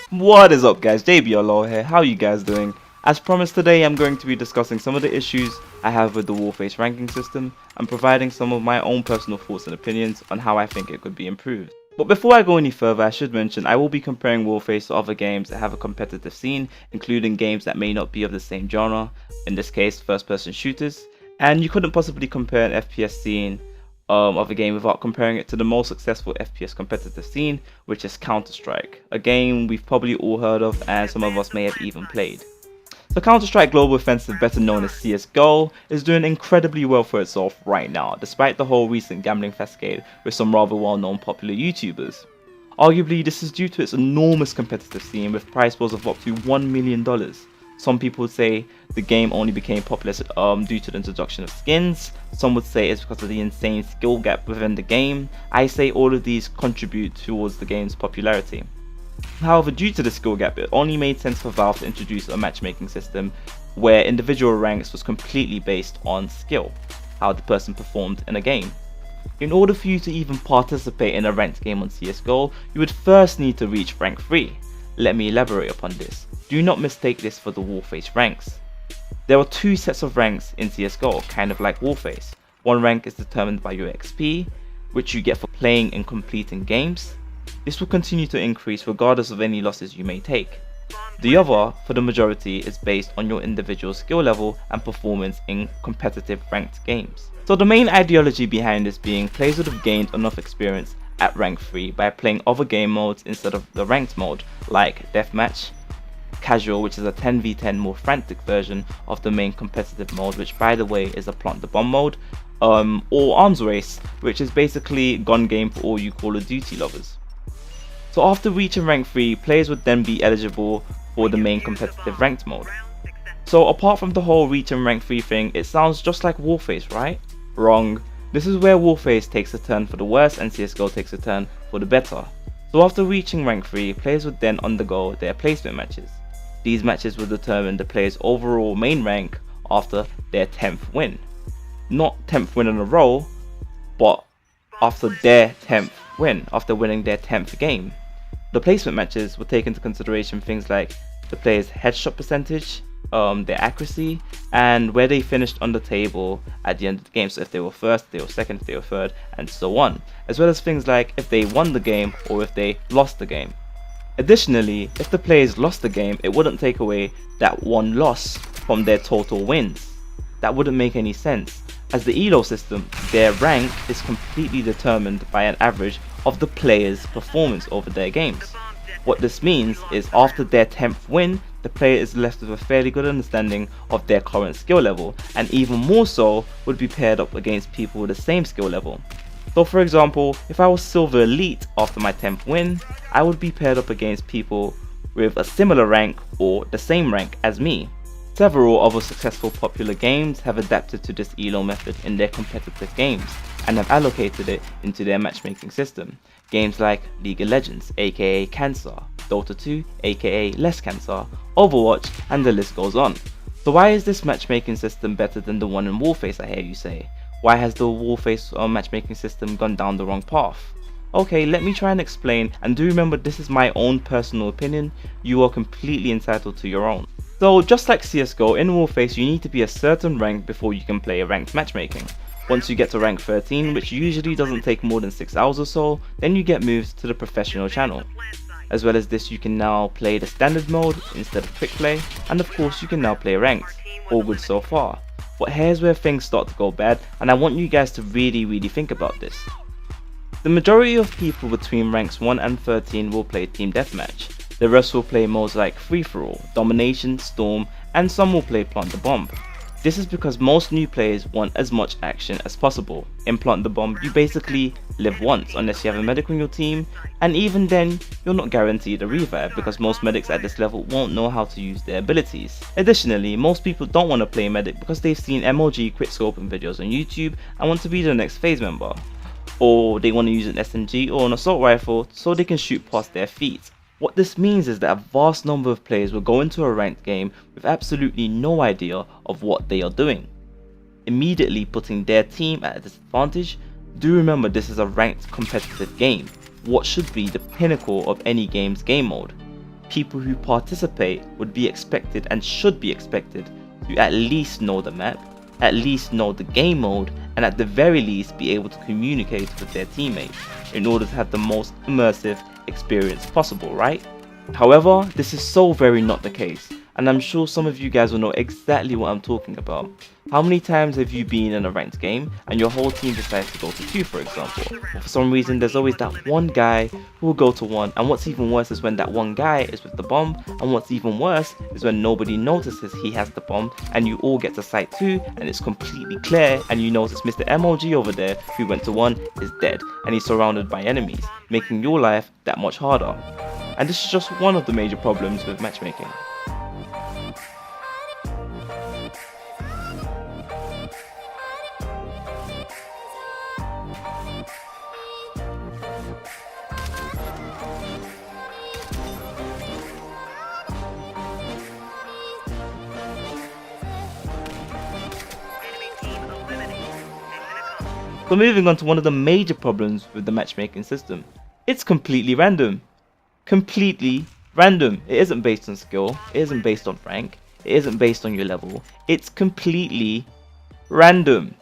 What is up guys, JBRLOL here, how are you guys doing? As promised, today I'm going to be discussing some of the issues I have with the Warface ranking system and providing some of my own personal thoughts and opinions on how I think it could be improved. But before I go any further, I should mention I will be comparing Warface to other games that have a competitive scene, including games that may not be of the same genre, in this case first person shooters, and you couldn't possibly compare an FPS scene of a game without comparing it to the most successful FPS competitive scene, which is Counter-Strike, a game we've probably all heard of and some of us may have even played. So Counter-Strike Global Offensive, better known as CSGO, is doing incredibly well for itself right now, despite the whole recent gambling cascade with some rather well-known popular YouTubers. Arguably, this is due to its enormous competitive scene with prize pools of up to $1 million. Some people would say the game only became popular due to the introduction of skins. Some would say it's because of the insane skill gap within the game. I say all of these contribute towards the game's popularity. However, due to the skill gap, it only made sense for Valve to introduce a matchmaking system where individual ranks was completely based on skill, how the person performed in a game. In order for you to even participate in a ranked game on CSGO, you would first need to reach rank 3. Let me elaborate upon this. Do not mistake this for the Warface ranks. There are two sets of ranks in CSGO, kind of like Warface. One rank is determined by your XP, which you get for playing and completing games. This will continue to increase regardless of any losses you may take. The other, for the majority, is based on your individual skill level and performance in competitive ranked games. So the main ideology behind this being players would have gained enough experience at rank 3 by playing other game modes instead of the ranked mode, like Deathmatch, Casual, which is a 10v10 more frantic version of the main competitive mode, which by the way is a plant the bomb mode, or Arms Race, which is basically gun game for all you Call of Duty lovers. So after reaching rank 3, players would then be eligible for the main competitive ranked mode. So apart from the whole reaching rank 3 thing, it sounds just like Warface, right? Wrong. This is where Warface takes a turn for the worse and CSGO takes a turn for the better. So after reaching rank 3, players would then undergo their placement matches. These matches will determine the player's overall main rank after their 10th win. Not 10th win in a row, but after their 10th win, after winning their 10th game. The placement matches will take into consideration things like the player's headshot percentage, their accuracy, and where they finished on the table at the end of the game. So if they were first, if they were second, if they were third, and so on. As well as things like if they won the game or if they lost the game. Additionally, if the players lost the game, it wouldn't take away that one loss from their total wins. That wouldn't make any sense, as the ELO system, their rank is completely determined by an average of the player's performance over their games. What this means is after their 10th win, the player is left with a fairly good understanding of their current skill level, and even more so would be paired up against people with the same skill level. So for example, if I was Silver Elite after my 10th win, I would be paired up against people with a similar rank or the same rank as me. Several other successful popular games have adapted to this ELO method in their competitive games and have allocated it into their matchmaking system. Games like League of Legends, aka Cancer, Dota 2, aka Less Cancer, Overwatch, and the list goes on. So why is this matchmaking system better than the one in Warface, I hear you say? Why has the Warface matchmaking system gone down the wrong path? Okay, let me try and explain, and do remember this is my own personal opinion, you are completely entitled to your own. So just like CSGO, in Warface you need to be a certain rank before you can play a ranked matchmaking. Once you get to rank 13, which usually doesn't take more than 6 hours or so, then you get moved to the professional channel. As well as this, you can now play the standard mode instead of quick play, and of course you can now play ranked. All good so far. But here's where things start to go bad, and I want you guys to really think about this. The majority of people between ranks 1 and 13 will play Team Deathmatch. The rest will play modes like Free For All, Domination, Storm, and some will play Plant the Bomb. This is because most new players want as much action as possible. In Plant the Bomb, you basically live once unless you have a medic on your team, and even then, you're not guaranteed a revive because most medics at this level won't know how to use their abilities. Additionally, most people don't want to play medic because they've seen MLG quickscoping videos on YouTube and want to be the next phase member. Or they want to use an SMG or an assault rifle so they can shoot past their feet. What this means is that a vast number of players will go into a ranked game with absolutely no idea of what they are doing, immediately putting their team at a disadvantage. Do remember this is a ranked competitive game. what should be the pinnacle of any game's game mode. People who participate would be expected and should be expected to at least know the map, at least know the game mode, and at the very least be able to communicate with their teammates in order to have the most immersive experience possible, right? However, this is so very not the case, and I'm sure some of you guys will know exactly what I'm talking about. How many times have you been in a ranked game and your whole team decides to go to 2, for example? But for some reason there's always that one guy who will go to 1, and what's even worse is when that one guy is with the bomb, and what's even worse is when nobody notices he has the bomb and you all get to site 2 and it's completely clear and you notice Mr. MOG over there who went to 1 is dead and he's surrounded by enemies, making your life that much harder. And this is just one of the major problems with matchmaking. So moving on to one of the major problems with the matchmaking system. It's completely random. Completely random. It isn't based on skill, it isn't based on rank, it isn't based on your level. It's completely random.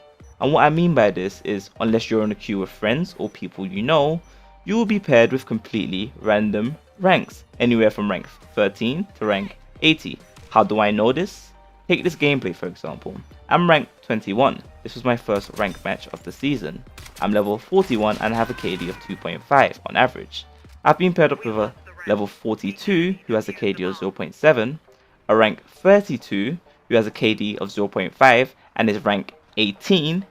And what I mean by this is, unless you're on a queue with friends or people you know, you will be paired with completely random ranks, anywhere from rank 13 to rank 80. How do I know this? Take this gameplay for example. I'm ranked 21. This was my first rank match of the season. I'm level 41 and I have a KD of 2.5 on average. I've been paired up with a level 42 who has a KD of 0.7, a rank 32 who has a KD of 0.5 and is rank 18,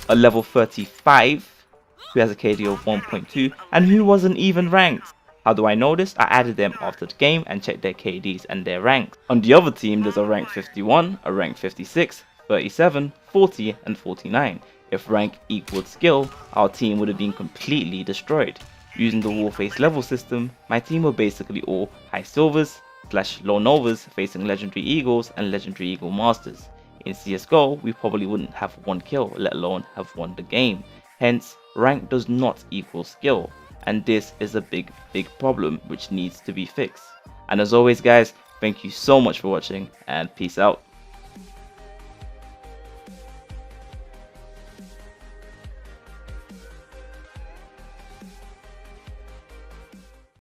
a level 35 who has a KD of 1.2 and who wasn't even ranked. How do I know this? I added them after the game and checked their KDs and their ranks. On the other team there's a rank 51, a rank 56, 37, 40 and 49. If rank equaled skill, our team would have been completely destroyed. Using the Warface level system, my team were basically all high silvers / low novas facing legendary eagles and legendary eagle masters. In CSGO, we probably wouldn't have 1 kill, let alone have won the game. Hence, rank does not equal skill. And this is a big problem which needs to be fixed. And as always guys, thank you so much for watching and peace out.